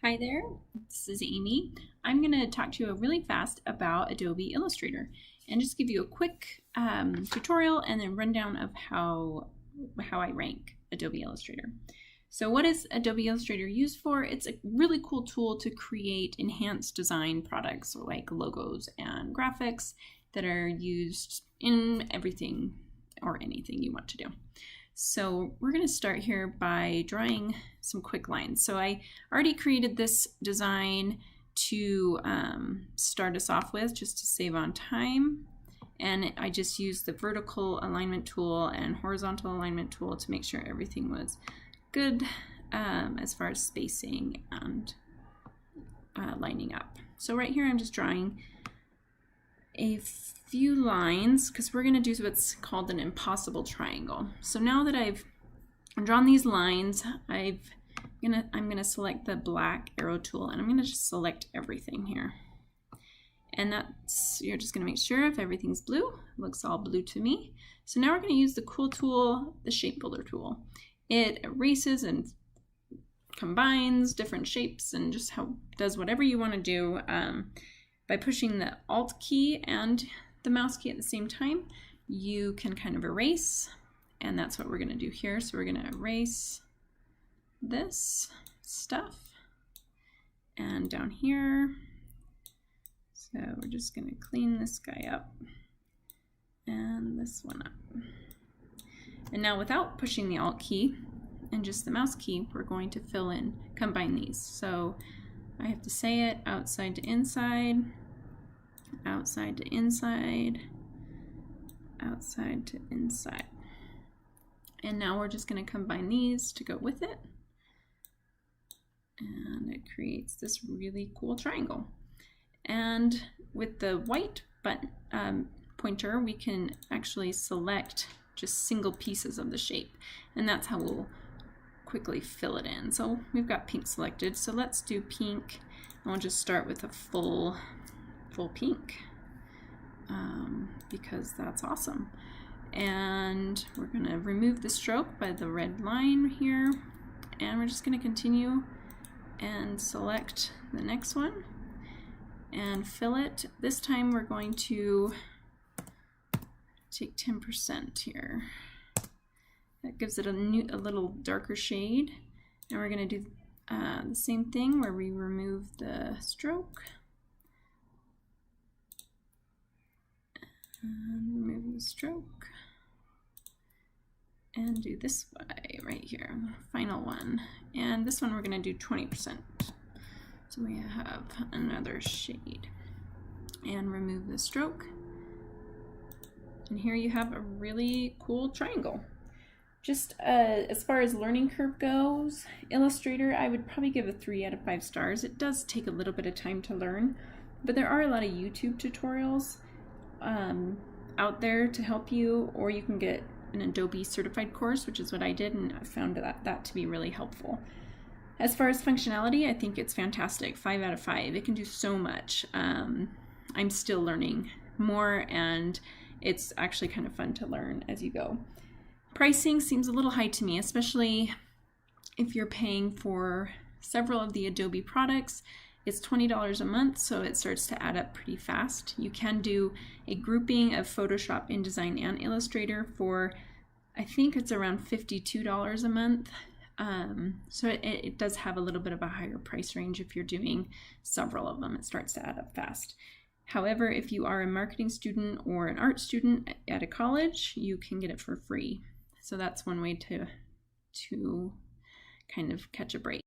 Hi there, this is Amy. I'm going to talk to you really fast about Adobe Illustrator and just give you a quick tutorial and then rundown of how I rank Adobe Illustrator. So what is Adobe Illustrator used for? It's a really cool tool to create enhanced design products like logos and graphics that are used in everything or anything you want to do. So we're going to start here by drawing some quick lines. So I already created this design to start us off with, just to save on time. And I just used the vertical alignment tool and horizontal alignment tool to make sure everything was good as far as spacing and lining up. So right here I'm just drawing a few lines because we're going to do what's called an impossible triangle. So now that I've drawn these lines, I'm going to select the black arrow tool and I'm going to just select everything here. And you're just going to make sure if everything's blue, it looks all blue to me. So now we're going to use the cool tool, the shape builder tool. It erases and combines different shapes and just does whatever you want to do. By pushing the Alt key and the mouse key at the same time, you can kind of erase, and that's what we're going to do here. So we're going to erase this stuff and down here. So we're just going to clean this guy up and this one up. And now without pushing the Alt key and just the mouse key, we're going to combine these. So I have to say it outside to inside, outside to inside, outside to inside. And now we're just going to combine these to go with it. And it creates this really cool triangle. And with the white button pointer, we can actually select just single pieces of the shape. And that's how we'll quickly fill it in. So we've got pink selected, so let's do pink, and we'll just start with a full pink because that's awesome. And we're going to remove the stroke by the red line here, and we're just going to continue and select the next one and fill it. This time we're going to take 10% here. That gives it a little darker shade. And we're going to do the same thing where we remove the stroke. And remove the stroke. And do this way right here, final one. And this one we're going to do 20%. So we have another shade. And remove the stroke. And here you have a really cool triangle. Just as far as learning curve goes, Illustrator, I would probably give a 3 out of 5 stars. It does take a little bit of time to learn, but there are a lot of YouTube tutorials out there to help you, or you can get an Adobe certified course, which is what I did, and I found that to be really helpful. As far as functionality, I think it's fantastic, 5 out of 5. It can do so much. I'm still learning more, and it's actually kind of fun to learn as you go. Pricing seems a little high to me, especially if you're paying for several of the Adobe products. It's $20 a month, so it starts to add up pretty fast. You can do a grouping of Photoshop, InDesign, and Illustrator for, I think it's around $52 a month. So it does have a little bit of a higher price range if you're doing several of them. It starts to add up fast. However, if you are a marketing student or an art student at a college, you can get it for free. So that's one way to kind of catch a break.